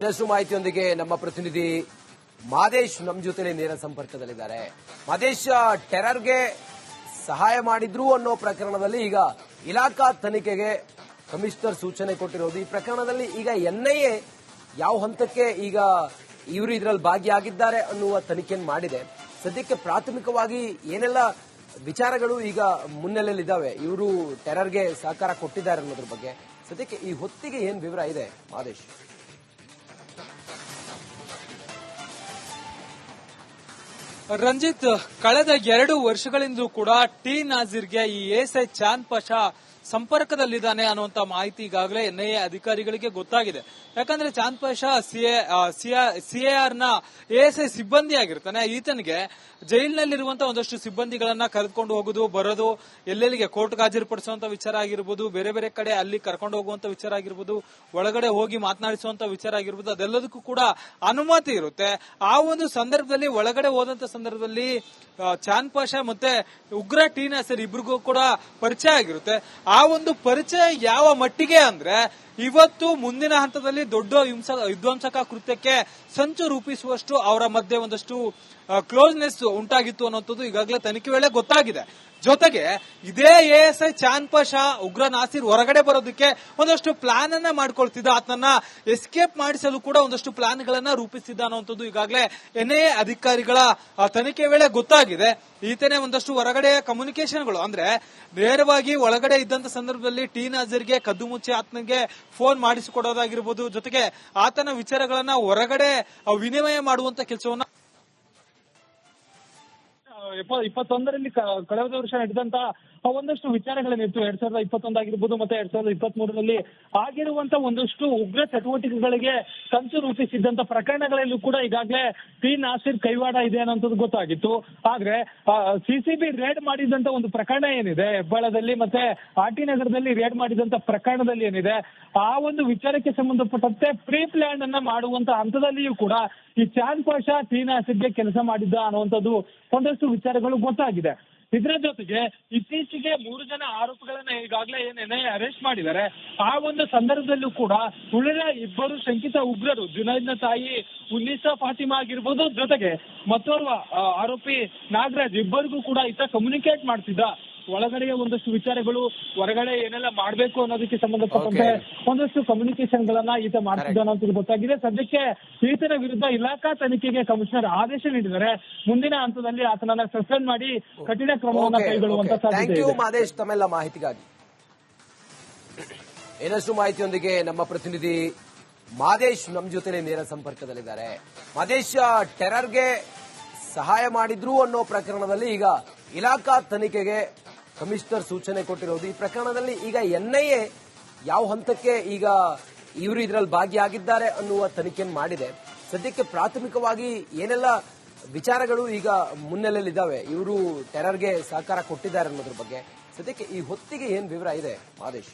ಇನ್ನಷ್ಟು ಮಾಹಿತಿಯೊಂದಿಗೆ ನಮ್ಮ ಪ್ರತಿನಿಧಿ ಮಾದೇಶ್ ನಮ್ಮ ಜೊತೆಲಿ ನೇರ ಸಂಪರ್ಕದಲ್ಲಿದ್ದಾರೆ. ಮಾದೇಶ್, ಟೆರರ್ಗೆ ಸಹಾಯ ಮಾಡಿದ್ರು ಅನ್ನೋ ಪ್ರಕರಣದಲ್ಲಿ ಈಗ ಇಲಾಖಾ ತನಿಖೆಗೆ ಕಮಿಷನರ್ ಸೂಚನೆ ಕೊಟ್ಟಿರೋದು. ಈ ಪ್ರಕರಣದಲ್ಲಿ ಈಗ ಎನ್ಐಎ ಯಾವ ಹಂತಕ್ಕೆ ಈಗ ಇವರು ಇದರಲ್ಲಿ ಭಾಗಿಯಾಗಿದ್ದಾರೆ ಅನ್ನುವ ತನಿಖೆಯನ್ನು ಮಾಡಿದೆ. ಸದ್ಯಕ್ಕೆ ಪ್ರಾಥಮಿಕವಾಗಿ ಏನೆಲ್ಲ ವಿಚಾರಗಳು ಈಗ ಮುನ್ನೆಲೆಯಲ್ಲಿದ್ದಾವೆ, ಇವರು ಟೆರರ್ಗೆ ಸಹಕಾರ ಕೊಟ್ಟಿದ್ದಾರೆ ಅನ್ನೋದ್ರ ಬಗ್ಗೆ ಸದ್ಯಕ್ಕೆ ಈ ಹೊತ್ತಿಗೆ ಏನ್ ವಿವರ ಇದೆ ಮಾದೇಶ್? ರಂಜಿತ್, ಕಳೆದ 2 ವರ್ಷಗಳಿಂದಲೂ ಕೂಡ ಟಿ ನಾಜೀರ್ಗೆ ಈ ಎಎಸ್ಐ ಚಾಂದ್ ಪಾಷಾ ಸಂಪರ್ಕದಲ್ಲಿದ್ದಾನೆ ಅನ್ನುವಂತ ಮಾಹಿತಿ ಈಗಾಗಲೇ ಎನ್ಐಎ ಅಧಿಕಾರಿಗಳಿಗೆ ಗೊತ್ತಾಗಿದೆ. ಯಾಕಂದ್ರೆ ಚಾಂದ್ ಪಾಷಾ ಸಿಎಆರ್ ನ ಎಎಸ್ಐ ಸಿಬ್ಬಂದಿ ಆಗಿರ್ತಾನೆ. ಈತನಿಗೆ ಜೈಲಿನಲ್ಲಿರುವಂತಹ ಒಂದಷ್ಟು ಸಿಬ್ಬಂದಿಗಳನ್ನ ಕರೆದುಕೊಂಡು ಹೋಗುದು ಬರೋದು, ಎಲ್ಲೆಲ್ಲಿಗೆ ಕೋರ್ಟ್ಗೆ ಹಾಜರುಪಡಿಸುವಂತ ವಿಚಾರ ಆಗಿರ್ಬೋದು, ಬೇರೆ ಬೇರೆ ಕಡೆ ಅಲ್ಲಿ ಕರ್ಕೊಂಡು ಹೋಗುವಂತ ವಿಚಾರ ಆಗಿರ್ಬೋದು, ಒಳಗಡೆ ಹೋಗಿ ಮಾತನಾಡಿಸುವಂತ ವಿಚಾರ ಆಗಿರ್ಬೋದು, ಅದೆಲ್ಲದಕ್ಕೂ ಕೂಡ ಅನುಮತಿ ಇರುತ್ತೆ. ಆ ಒಂದು ಸಂದರ್ಭದಲ್ಲಿ ಒಳಗಡೆ ಹೋದಂತ ಸಂದರ್ಭದಲ್ಲಿ ಚಾಂದ್ ಪಾಷಾ ಮತ್ತೆ ಉಗ್ರ ಟಿ ನಾಸೀರ್ ಇಬ್ರಿಗೂ ಕೂಡ ಪರಿಚಯ ಆಗಿರುತ್ತೆ. ಆ ಒಂದು ಪರಿಚಯ ಯಾವ ಮಟ್ಟಿಗೆ ಅಂದ್ರೆ ಇವತ್ತು ಮುಂದಿನ ಹಂತದಲ್ಲಿ ದೊಡ್ಡ ವಿಧ್ವಂಸಕ ಕೃತ್ಯಕ್ಕೆ ಸಂಚು ರೂಪಿಸುವಷ್ಟು ಅವರ ಮಧ್ಯೆ ಒಂದಷ್ಟು ಕ್ಲೋಸ್ನೆಸ್ ಉಂಟಾಗಿತ್ತು ಅನ್ನೋಂಥದ್ದು ಈಗಾಗಲೇ ತನಿಖೆ ವೇಳೆ ಗೊತ್ತಾಗಿದೆ. ಜೊತೆಗೆ ಇದೇ ಎಎಸ್ಐ ಚಾಂದ್ ಪಾಷಾ ಉಗ್ರ ನಾಸೀರ್ ಹೊರಗಡೆ ಬರೋದಕ್ಕೆ ಒಂದಷ್ಟು ಪ್ಲಾನ್ ಅನ್ನ ಮಾಡ್ಕೊಳ್ತಿದ್ದ, ಆತನನ್ನ ಎಸ್ಕೇಪ್ ಮಾಡಿಸಲು ಕೂಡ ಒಂದಷ್ಟು ಪ್ಲಾನ್ ಗಳನ್ನ ರೂಪಿಸಿದ್ದ ಅನ್ನುವಂಥದ್ದು ಈಗಾಗಲೇ ಎನ್ಐಎ ಅಧಿಕಾರಿಗಳ ತನಿಖೆ ವೇಳೆ ಗೊತ್ತಾಗಿದೆ. ಈತನೇ ಒಂದಷ್ಟು ಹೊರಗಡೆ ಕಮ್ಯುನಿಕೇಶನ್ಗಳು ಅಂದ್ರೆ ನೇರವಾಗಿ ಒಳಗಡೆ ಇದ್ದಂತ ಸಂದರ್ಭದಲ್ಲಿ ಟಿ ನಾಜೀರ್ಗೆ ಕದ್ದು ಮುಚ್ಚಿ ಆತನಿಗೆ ಫೋನ್ ಮಾಡಿಸಿಕೊಡೋದಾಗಿರ್ಬೋದು, ಜೊತೆಗೆ ಆತನ ವಿಚಾರಗಳನ್ನ ಹೊರಗಡೆ ವಿನಿಮಯ ಮಾಡುವಂತ ಕೆಲಸವನ್ನ 21ರಲ್ಲಿ ಕಳೆದ ವರ್ಷ ನಡೆದಂತ ಒಂದಷ್ಟು ವಿಚಾರಗಳೇನಿತ್ತು. 2021 ಆಗಿರ್ಬೋದು, ಮತ್ತೆ 2023ರಲ್ಲಿ ಆಗಿರುವಂತ ಒಂದಷ್ಟು ಉಗ್ರ ಚಟುವಟಿಕೆಗಳಿಗೆ ಸಂಚು ರೂಪಿಸಿದ್ದಂತ ಪ್ರಕರಣಗಳಲ್ಲೂ ಕೂಡ ಈಗಾಗಲೇ ಟಿ ನಾಸೀರ್ ಕೈವಾಡ ಇದೆ ಅನ್ನೋಂಥದ್ದು ಗೊತ್ತಾಗಿತ್ತು. ಆದ್ರೆ ಸಿಸಿಬಿ ರೇಡ್ ಮಾಡಿದಂತ ಒಂದು ಪ್ರಕರಣ ಏನಿದೆ, ಹೆಬ್ಬಾಳದಲ್ಲಿ ಮತ್ತೆ ಆರ್ಟಿ ನಗರದಲ್ಲಿ ರೇಡ್ ಮಾಡಿದಂತ ಪ್ರಕರಣದಲ್ಲಿ ಏನಿದೆ, ಆ ಒಂದು ವಿಚಾರಕ್ಕೆ ಸಂಬಂಧಪಟ್ಟಂತೆ ಪ್ರೀ ಪ್ಲಾನ್ ಅನ್ನ ಮಾಡುವಂತ ಹಂತದಲ್ಲಿಯೂ ಕೂಡ ಈ ಚಾಂದ್ ಪಾಷಾ ಟಿ ನಾಸೀರ್ಗೆ ಕೆಲಸ ಮಾಡಿದ್ದ ಅನ್ನುವಂಥದ್ದು ಒಂದಷ್ಟು ವಿಚಾರಗಳು ಗೊತ್ತಾಗಿದೆ. ಇದರ ಜೊತೆಗೆ ಇತ್ತೀಚೆಗೆ 3 ಜನ ಆರೋಪಿಗಳನ್ನ ಈಗಾಗಲೇ ಏನೇನೆ ಅರೆಸ್ಟ್ ಮಾಡಿದ್ದಾರೆ. ಆ ಒಂದು ಸಂದರ್ಭದಲ್ಲೂ ಕೂಡ ಉಳಿದ 2 ಶಂಕಿತ ಉಗ್ರರು, ಜುನೈದ್ನ ತಾಯಿ ಉನ್ನೀಸಾ ಫಾತಿಮಾ ಆಗಿರ್ಬೋದು, ಜೊತೆಗೆ ಮತ್ತೋರ್ವ ಆರೋಪಿ ನಾಗರಾಜ್, ಇಬ್ಬರಿಗೂ ಕೂಡ ಈತ ಕಮ್ಯುನಿಕೇಟ್ ಮಾಡ್ತಿದ್ದ. ಒಳಗಡೆಯ ಒಂದಷ್ಟು ವಿಚಾರಗಳು, ಹೊರಗಡೆ ಏನೆಲ್ಲ ಮಾಡ್ಬೇಕು ಅನ್ನೋದಕ್ಕೆ ಸಂಬಂಧಪಟ್ಟಂತೆ ಒಂದಷ್ಟು ಕಮ್ಯುನಿಕೇಶನ್ ಗಳನ್ನ ಈತ ಮಾಡ್ತಿದ್ದ ಅನ್ನೋದು ಗೊತ್ತಾಗಿದೆ. ಸದ್ಯಕ್ಕೆ ಈತನ ವಿರುದ್ಧ ಇಲಾಖಾ ತನಿಖೆಗೆ ಕಮಿಷನರ್ ಆದೇಶ ನೀಡಿದರೆ ಮುಂದಿನ ಹಂತದಲ್ಲಿ ಆತನನ್ನ ಸಸ್ಪೆಂಡ್ ಮಾಡಿ ಕಠಿಣ ಕ್ರಮವನ್ನು ಕೈಗೊಳ್ಳುವಂತ ಸಾಧ್ಯತೆ ಇದೆ. ಮಾದೇಶ್, ತಮ್ಮೆಲ್ಲ ಮಾಹಿತಿಗಾಗಿ. ಇನ್ನಷ್ಟು ಮಾಹಿತಿಯೊಂದಿಗೆ ನಮ್ಮ ಪ್ರತಿನಿಧಿ ಮಾದೇಶ್ ನಮ್ಮ ಜೊತೆಲಿ ನೇರ ಸಂಪರ್ಕದಲ್ಲಿದ್ದಾರೆ. ಮಾದೇಶ್, ಟೆರರ್ಗೆ ಸಹಾಯ ಮಾಡಿದ್ರು ಅನ್ನೋ ಪ್ರಕರಣದಲ್ಲಿ ಈಗ ಇಲಾಖಾ ತನಿಖೆಗೆ ಕಮಿಷನರ್ ಸೂಚನೆ ಕೊಟ್ಟಿರೋದು. ಈ ಪ್ರಕರಣದಲ್ಲಿ ಈಗ ಎನ್ಐಎ ಯಾವ ಹಂತಕ್ಕೆ ಈಗ ಇವರು ಇದರಲ್ಲಿ ಭಾಗಿಯಾಗಿದ್ದಾರೆ ಅನ್ನುವ ತನಿಖೆಯನ್ನು ಮಾಡಿದೆ. ಸದ್ಯಕ್ಕೆ ಪ್ರಾಥಮಿಕವಾಗಿ ಏನೆಲ್ಲ ವಿಚಾರಗಳು ಈಗ ಮುನ್ನೆಲೆಯಲ್ಲಿದ್ದಾವೆ, ಇವರು ಟೆರರ್ಗೆ ಸಹಕಾರ ಕೊಟ್ಟಿದ್ದಾರೆ ಅನ್ನೋದ್ರ ಬಗ್ಗೆ ಸದ್ಯಕ್ಕೆ ಈ ಹೊತ್ತಿಗೆ ಏನ್ ವಿವರ ಇದೆ ಮಾದೇಶ್?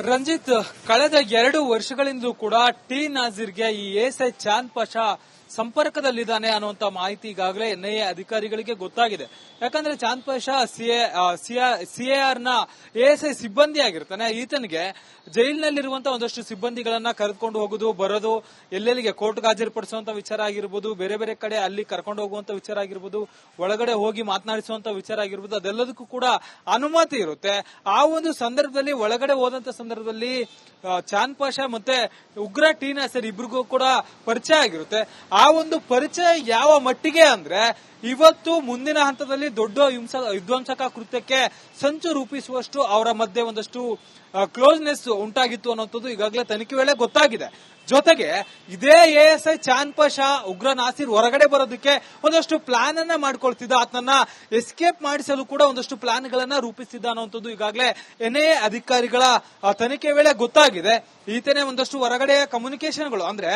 ರಂಜಿತ್, ಕಳೆದ 2 ವರ್ಷಗಳಿಂದಲೂ ಕೂಡ ಟಿ ನಾಜೀರ್ಗೆ ಈ ಎಎಸ್ಐ ಚಾಂದ್ ಪಾಷಾ ಸಂಪರ್ಕದಲ್ಲಿದ್ದಾನೆ ಅನ್ನುವಂತ ಮಾಹಿತಿ ಈಗಾಗಲೇ ಎನ್ಐಎ ಅಧಿಕಾರಿಗಳಿಗೆ ಗೊತ್ತಾಗಿದೆ. ಯಾಕಂದ್ರೆ ಚಾಂದ್ ಪಾಷಾ ಸಿಎಆರ್ ನ ಎಎಸ್ಐ ಸಿಬ್ಬಂದಿ ಆಗಿರ್ತಾನೆ. ಈತನಿಗೆ ಜೈಲಿನಲ್ಲಿರುವಂತಹ ಒಂದಷ್ಟು ಸಿಬ್ಬಂದಿಗಳನ್ನ ಕರೆದುಕೊಂಡು ಹೋಗುದು ಬರೋದು, ಎಲ್ಲೆಲ್ಲಿಗೆ ಕೋರ್ಟ್ಗೆ ಹಾಜರುಪಡಿಸುವಂತ ವಿಚಾರ ಆಗಿರ್ಬೋದು, ಬೇರೆ ಬೇರೆ ಕಡೆ ಅಲ್ಲಿ ಕರ್ಕೊಂಡು ಹೋಗುವಂತ ವಿಚಾರ ಆಗಿರ್ಬೋದು, ಒಳಗಡೆ ಹೋಗಿ ಮಾತನಾಡಿಸುವಂತ ವಿಚಾರ ಆಗಿರ್ಬೋದು, ಅದೆಲ್ಲದಕ್ಕೂ ಕೂಡ ಅನುಮತಿ ಇರುತ್ತೆ. ಆ ಒಂದು ಸಂದರ್ಭದಲ್ಲಿ ಒಳಗಡೆ ಹೋದಂತ ಸಂದರ್ಭದಲ್ಲಿ ಚಾಂದ್ ಪಾಷಾ ಮತ್ತೆ ಉಗ್ರ ಟಿ ನಾಸೀರ್ ಇಬ್ರಿಗೂ ಕೂಡ ಪರಿಚಯ ಆಗಿರುತ್ತೆ. ಆ ಒಂದು ಪರಿಚಯ ಯಾವ ಮಟ್ಟಿಗೆ ಅಂದ್ರೆ ಇವತ್ತು ಮುಂದಿನ ಹಂತದಲ್ಲಿ ದೊಡ್ಡ ವಿಧ್ವಂಸಕ ಕೃತ್ಯಕ್ಕೆ ಸಂಚು ರೂಪಿಸುವಷ್ಟು ಅವರ ಮಧ್ಯೆ ಒಂದಷ್ಟು ಕ್ಲೋಸ್ನೆಸ್ ಉಂಟಾಗಿತ್ತು ಅನ್ನೋಂಥದ್ದು ಈಗಾಗಲೇ ತನಿಖೆ ವೇಳೆ ಗೊತ್ತಾಗಿದೆ. ಜೊತೆಗೆ ಇದೇ ಎಎಸ್ಐ ಚಾಂದ್ ಪಾಷಾ ಉಗ್ರ ನಾಸೀರ್ ಹೊರಗಡೆ ಬರೋದಕ್ಕೆ ಒಂದಷ್ಟು ಪ್ಲಾನ್ ಅನ್ನ ಮಾಡ್ಕೊಳ್ತಿದ್ದ, ಆತನನ್ನ ಎಸ್ಕೇಪ್ ಮಾಡಿಸಲು ಕೂಡ ಒಂದಷ್ಟು ಪ್ಲಾನ್ ಗಳನ್ನ ರೂಪಿಸಿದ್ದ ಅನ್ನುವಂಥದ್ದು ಈಗಾಗಲೇ ಎನ್ಐಎ ಅಧಿಕಾರಿಗಳ ತನಿಖೆ ವೇಳೆ ಗೊತ್ತಾಗಿದೆ. ಈತನೇ ಒಂದಷ್ಟು ಹೊರಗಡೆ ಕಮ್ಯುನಿಕೇಶನ್ಗಳು ಅಂದ್ರೆ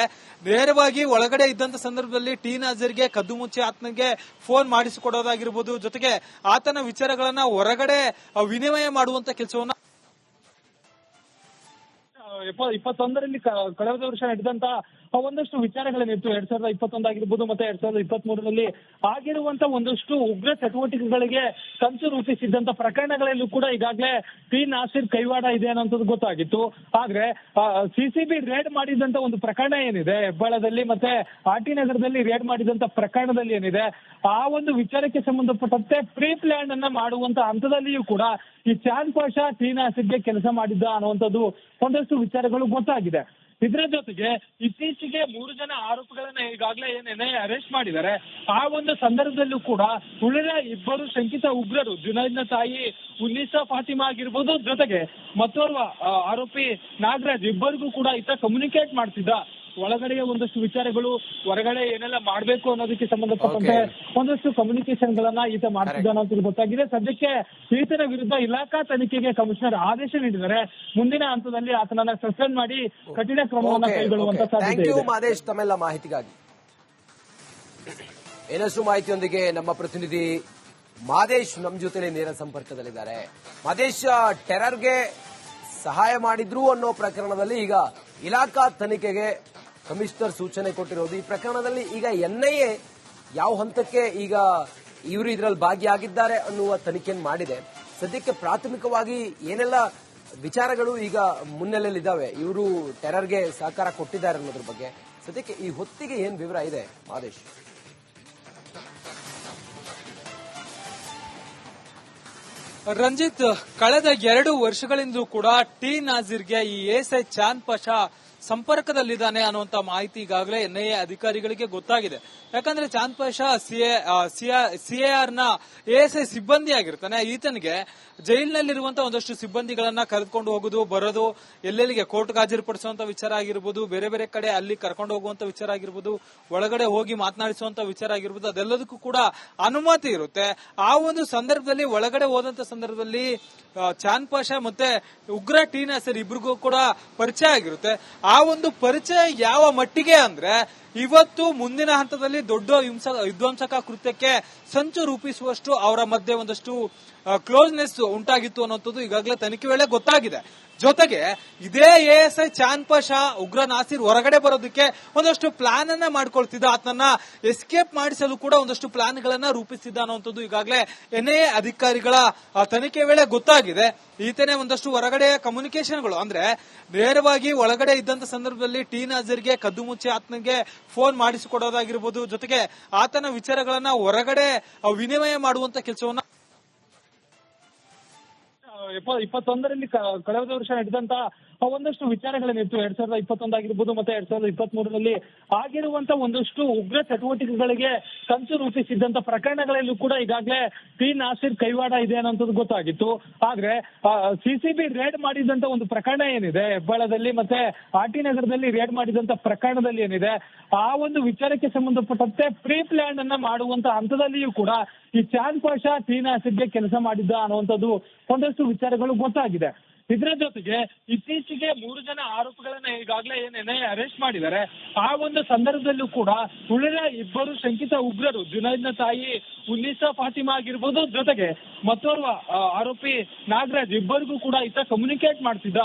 ನೇರವಾಗಿ ಒಳಗಡೆ ಇದ್ದಂತ ಸಂದರ್ಭದಲ್ಲಿ ಟಿ ನಾಜೀರ್ಗೆ ಕದ್ದು ಮುಚ್ಚಿ ಆತನಿಗೆ ಫೋನ್ ಮಾಡಿಸಿಕೊಡೋದಾಗಿರ್ಬೋದು, ಜೊತೆಗೆ ಆತನ ವಿಚಾರಗಳನ್ನ ಹೊರಗಡೆ ವಿನಿಮಯ ಮಾಡುವಂತ ಕೆಲಸವನ್ನ 21ರಲ್ಲಿ ಕಳೆದ ವರ್ಷ ನಡೆದಂತ ಒಂದಷ್ಟು ವಿಚಾರಗಳೇನಿತ್ತು 2021 ಆಗಿರ್ಬೋದು ಮತ್ತೆ 2023ರಲ್ಲಿ ಆಗಿರುವಂತ ಒಂದಷ್ಟು ಉಗ್ರ ಚಟುವಟಿಕೆಗಳಿಗೆ ಸಂಚು ರೂಪಿಸಿದ್ದಂತ ಪ್ರಕರಣಗಳಲ್ಲೂ ಕೂಡ ಈಗಾಗಲೇ ಟಿ ನಾಸಿರ್ ಕೈವಾಡ ಇದೆ ಅನ್ನೋದು ಗೊತ್ತಾಗಿತ್ತು. ಆದ್ರೆ ಸಿಸಿಬಿ ರೇಡ್ ಮಾಡಿದಂತ ಒಂದು ಪ್ರಕರಣ ಏನಿದೆ ಹೆಬ್ಬಾಳದಲ್ಲಿ ಮತ್ತೆ ಆರ್ಟಿ ನಗರದಲ್ಲಿ ರೇಡ್ ಮಾಡಿದಂತ ಪ್ರಕರಣದಲ್ಲಿ ಏನಿದೆ ಆ ಒಂದು ವಿಚಾರಕ್ಕೆ ಸಂಬಂಧಪಟ್ಟಂತೆ ಪ್ರೀ ಪ್ಲಾನ್ ಅನ್ನ ಮಾಡುವಂತ ಹಂತದಲ್ಲಿಯೂ ಕೂಡ ಈ ಚಾಂದ್ ಪಾಷಾ ಟಿ ನಾಸಿರ್ಗೆ ಕೆಲಸ ಮಾಡಿದ್ದ ಅನ್ನುವಂಥದ್ದು ಒಂದಷ್ಟು ವಿಚಾರಗಳು ಗೊತ್ತಾಗಿದೆ. ಇದರ ಜೊತೆಗೆ ಇತ್ತೀಚೆಗೆ 3 ಜನ ಆರೋಪಿಗಳನ್ನ ಈಗಾಗಲೇ ಏನೇನೆ ಅರೆಸ್ಟ್ ಮಾಡಿದ್ದಾರೆ. ಆ ಒಂದು ಸಂದರ್ಭದಲ್ಲೂ ಕೂಡ ಉಳಿದ 2 ಶಂಕಿತ ಉಗ್ರರು ಜುನೈದ್ನ ತಾಯಿ ಉನ್ನೀಸಾ ಫಾತಿಮಾ ಆಗಿರ್ಬೋದು, ಜೊತೆಗೆ ಮತ್ತೋರ್ವ ಆರೋಪಿ ನಾಗರಾಜ್ ಇಬ್ಬರಿಗೂ ಕೂಡ ಈತ ಕಮ್ಯುನಿಕೇಟ್ ಮಾಡ್ತಿದ್ದ. ಒಳಗಡೆಯ ಒಂದಷ್ಟು ವಿಚಾರಗಳು ಹೊರಗಡೆ ಏನೆಲ್ಲ ಮಾಡ್ಬೇಕು ಅನ್ನೋದಕ್ಕೆ ಸಂಬಂಧಪಟ್ಟಂತೆ ಒಂದಷ್ಟು ಕಮ್ಯುನಿಕೇಶನ್ ಗಳನ್ನ ಈತ ಮಾಡ್ತಿದ್ದ ಅನ್ನೋದು ಗೊತ್ತಾಗಿದೆ. ಸದ್ಯಕ್ಕೆ ಈತನ ವಿರುದ್ಧ ಇಲಾಖಾ ತನಿಖೆಗೆ ಕಮಿಷನರ್ ಆದೇಶ ನೀಡಿದ್ದಾರೆ. ಮುಂದಿನ ಹಂತದಲ್ಲಿ ಆತನನ್ನ ಸಸ್ಪೆಂಡ್ ಮಾಡಿ ಕಠಿಣ ಕ್ರಮವನ್ನು ಕೈಗೊಳ್ಳುವಂತ ಸಾಧ್ಯತೆ ಇದೆ. ಮಾದೇಶ್, ತಮ್ಮೆಲ್ಲ ಮಾಹಿತಿಗಾಗಿ. ಇನ್ನಷ್ಟು ಮಾಹಿತಿಯೊಂದಿಗೆ ನಮ್ಮ ಪ್ರತಿನಿಧಿ ಮಾದೇಶ್ ನಮ್ಮ ಜೊತೆಲಿ ನೇರ ಸಂಪರ್ಕದಲ್ಲಿದ್ದಾರೆ. ಮಾದೇಶ್, ಟೆರರ್ಗೆ ಸಹಾಯ ಮಾಡಿದ್ರು ಅನ್ನೋ ಪ್ರಕರಣದಲ್ಲಿ ಈಗ ಇಲಾಖಾ ತನಿಖೆಗೆ ಕಮಿಷನರ್ ಸೂಚನೆ ಕೊಟ್ಟಿರೋದು. ಈ ಪ್ರಕರಣದಲ್ಲಿ ಈಗ ಎನ್ಐಎ ಯಾವ ಹಂತಕ್ಕೆ ಈಗ ಇವರು ಇದರಲ್ಲಿ ಭಾಗಿಯಾಗಿದ್ದಾರೆ ಅನ್ನುವ ತನಿಖೆಯನ್ನು ಮಾಡಿದೆ. ಸದ್ಯಕ್ಕೆ ಪ್ರಾಥಮಿಕವಾಗಿ ಏನೆಲ್ಲ ವಿಚಾರಗಳು ಈಗ ಮುನ್ನೆಲೆಯಲ್ಲಿದ್ದಾವೆ, ಇವರು ಟೆರರ್ಗೆ ಸಹಕಾರ ಕೊಟ್ಟಿದ್ದಾರೆ ಅನ್ನೋದ್ರ ಬಗ್ಗೆ ಸದ್ಯಕ್ಕೆ ಈ ಹೊತ್ತಿಗೆ ಏನ್ ವಿವರ ಇದೆ ಮಾದೇಶ್? ರಂಜಿತ್, ಕಳೆದ 2 ವರ್ಷಗಳಿಂದಲೂ ಕೂಡ ಟಿ ನಾಜಿರ್ಗೆ ಈ ಎಸ್ಐ ಚಾಂದ್ ಪಾಷಾ ಸಂಪರ್ಕದಲ್ಲಿದ್ದಾನೆ ಅನ್ನುವಂತ ಮಾಹಿತಿ ಈಗಾಗಲೇ ಎನ್ಐಎ ಅಧಿಕಾರಿಗಳಿಗೆ ಗೊತ್ತಾಗಿದೆ. ಯಾಕಂದ್ರೆ ಚಾಂದ್ ಪಾಷಾ ಸಿಎಆರ್ ನ ಎಎಸ್ಐ ಸಿಬ್ಬಂದಿ ಆಗಿರ್ತಾನೆ. ಈತನಿಗೆ ಜೈಲಿನಲ್ಲಿರುವಂತಹ ಒಂದಷ್ಟು ಸಿಬ್ಬಂದಿಗಳನ್ನ ಕರೆದುಕೊಂಡು ಹೋಗುದು ಬರೋದು, ಎಲ್ಲೆಲ್ಲಿಗೆ ಕೋರ್ಟ್ಗೆ ಹಾಜರುಪಡಿಸುವಂತ ವಿಚಾರ ಆಗಿರ್ಬೋದು, ಬೇರೆ ಬೇರೆ ಕಡೆ ಅಲ್ಲಿ ಕರ್ಕೊಂಡು ಹೋಗುವಂತ ವಿಚಾರ ಆಗಿರ್ಬೋದು, ಒಳಗಡೆ ಹೋಗಿ ಮಾತನಾಡಿಸುವಂತ ವಿಚಾರ ಆಗಿರ್ಬೋದು, ಅದೆಲ್ಲದಕ್ಕೂ ಕೂಡ ಅನುಮತಿ ಇರುತ್ತೆ. ಆ ಒಂದು ಸಂದರ್ಭದಲ್ಲಿ ಒಳಗಡೆ ಹೋದಂತ ಸಂದರ್ಭದಲ್ಲಿ ಚಾಂದ್ ಪಾಷಾ ಮತ್ತೆ ಉಗ್ರ ಟಿ ನಾಸಿರ್ ಇಬ್ರಿಗೂ ಕೂಡ ಪರಿಚಯ ಆಗಿರುತ್ತೆ. ಆ ಒಂದು ಪರಿಚಯ ಯಾವ ಮಟ್ಟಿಗೆ ಅಂದ್ರೆ ಇವತ್ತು ಮುಂದಿನ ಹಂತದಲ್ಲಿ ದೊಡ್ಡ ವಿಧ್ವಂಸಕ ಕೃತ್ಯಕ್ಕೆ ಸಂಚು ರೂಪಿಸುವಷ್ಟು ಅವರ ಮಧ್ಯೆ ಒಂದಷ್ಟು ಕ್ಲೋಸ್ನೆಸ್ ಉಂಟಾಗಿತ್ತು ಅನ್ನೋಂಥದ್ದು ಈಗಾಗಲೇ ತನಿಖೆ ವೇಳೆ ಗೊತ್ತಾಗಿದೆ. ಜೊತೆಗೆ ಇದೇ ಎಎಸ್ಐ ಚಾಂದ್ ಪಾಷಾ ಉಗ್ರ ನಾಸಿರ್ ಹೊರಗಡೆ ಬರೋದಕ್ಕೆ ಒಂದಷ್ಟು ಪ್ಲಾನ್ ಅನ್ನ ಮಾಡ್ಕೊಳ್ತಿದ್ದ, ಆತನನ್ನ ಎಸ್ಕೇಪ್ ಮಾಡಿಸಲು ಕೂಡ ಒಂದಷ್ಟು ಪ್ಲಾನ್ ಗಳನ್ನ ರೂಪಿಸಿದ್ದ ಅನ್ನುವಂಥದ್ದು ಈಗಾಗಲೇ ಎನ್ಐಎ ಅಧಿಕಾರಿಗಳ ತನಿಖೆ ವೇಳೆ ಗೊತ್ತಾಗಿದೆ. ಈತನೇ ಒಂದಷ್ಟು ಹೊರಗಡೆ ಕಮ್ಯುನಿಕೇಶನ್ಗಳು ಅಂದ್ರೆ ನೇರವಾಗಿ ಒಳಗಡೆ ಇದ್ದಂತ ಸಂದರ್ಭದಲ್ಲಿ ಟಿ ನಾಜಿರ್ಗೆ ಕದ್ದು ಮುಚ್ಚಿ ಆತನಿಗೆ ಫೋನ್ ಮಾಡಿಸಿಕೊಡೋದಾಗಿರ್ಬೋದು, ಜೊತೆಗೆ ಆತನ ವಿಚಾರಗಳನ್ನ ಹೊರಗಡೆ ವಿನಿಮಯ ಮಾಡುವಂತ ಕೆಲಸವನ್ನ 2021ರಲ್ಲಿ ಕಳೆದ ವರ್ಷ ನಡೆದಂತ ಒಂದಷ್ಟು ವಿಚಾರಗಳೇನಿತ್ತು 2021 ಆಗಿರ್ಬೋದು ಮತ್ತೆ 2023ರಲ್ಲಿ ಆಗಿರುವಂತ ಒಂದಷ್ಟು ಉಗ್ರ ಚಟುವಟಿಕೆಗಳಿಗೆ ಸಂಚು ರೂಪಿಸಿದ್ದಂತ ಪ್ರಕರಣಗಳಲ್ಲೂ ಕೂಡ ಈಗಾಗಲೇ ಟಿ ನಾಸಿರ್ ಕೈವಾಡ ಇದೆ ಅನ್ನೋದು ಗೊತ್ತಾಗಿತ್ತು. ಆದ್ರೆ ಸಿಸಿಬಿ ರೇಡ್ ಮಾಡಿದಂತ ಒಂದು ಪ್ರಕರಣ ಏನಿದೆ ಹೆಬ್ಬಾಳದಲ್ಲಿ ಮತ್ತೆ ಆರ್ಟಿ ನಗರದಲ್ಲಿ ರೇಡ್ ಮಾಡಿದಂತ ಪ್ರಕರಣದಲ್ಲಿ ಏನಿದೆ ಆ ಒಂದು ವಿಚಾರಕ್ಕೆ ಸಂಬಂಧಪಟ್ಟಂತೆ ಪ್ರೀ ಪ್ಲಾನ್ ಅನ್ನ ಮಾಡುವಂತ ಹಂತದಲ್ಲಿಯೂ ಕೂಡ ಈ ಚಾಂದ್ ಪಾಷಾ ಟಿ ನಾಸಿರ್ಗೆ ಕೆಲಸ ಮಾಡಿದ್ದ ಅನ್ನುವಂಥದ್ದು ಒಂದಷ್ಟು ವಿಚಾರಗಳು ಗೊತ್ತಾಗಿದೆ. ಇದರ ಜೊತೆಗೆ ಇತ್ತೀಚೆಗೆ 3 ಜನ ಆರೋಪಿಗಳನ್ನ ಈಗಾಗಲೇ ಏನೇನೆ ಅರೆಸ್ಟ್ ಮಾಡಿದ್ದಾರೆ. ಆ ಒಂದು ಸಂದರ್ಭದಲ್ಲೂ ಕೂಡ ಉಳಿದ 2 ಶಂಕಿತ ಉಗ್ರರು ಜುನೈದ್ನ ತಾಯಿ ಉನ್ನೀಸಾ ಫಾತಿಮಾ ಆಗಿರ್ಬೋದು, ಜೊತೆಗೆ ಮತ್ತೋರ್ವ ಆರೋಪಿ ನಾಗರಾಜ್ ಇಬ್ಬರಿಗೂ ಕೂಡ ಈತ ಕಮ್ಯುನಿಕೇಟ್ ಮಾಡ್ತಿದ್ದ.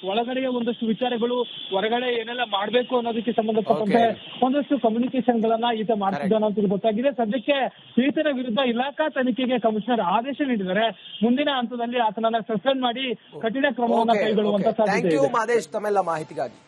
ಒಳಗಡೆಯ ಒಂದಷ್ಟು ವಿಚಾರಗಳು ಹೊರಗಡೆ ಏನೆಲ್ಲ ಮಾಡ್ಬೇಕು ಅನ್ನೋದಕ್ಕೆ ಸಂಬಂಧಪಟ್ಟಂತೆ ಒಂದಷ್ಟು ಕಮ್ಯುನಿಕೇಶನ್ ಗಳನ್ನ ಈತ ಮಾಡ್ತಿದ್ದ ಅನ್ನೋದು ಗೊತ್ತಾಗಿದೆ. ಸದ್ಯಕ್ಕೆ ಈತನ ವಿರುದ್ಧ ಇಲಾಖಾ ತನಿಖೆಗೆ ಕಮಿಷನರ್ ಆದೇಶ ನೀಡಿದ್ದಾರೆ. ಮುಂದಿನ ಹಂತದಲ್ಲಿ ಆತನನ್ನ ಸಸ್ಪೆಂಡ್ ಮಾಡಿ ಕಠಿಣ ಕ್ರಮವನ್ನು ಕೈಗೊಳ್ಳುವಂತ ಸಾಧ್ಯತೆ ಇದೆ. ಮಾದೇಶ್, ತಮ್ಮೆಲ್ಲ ಮಾಹಿತಿಗಾಗಿ.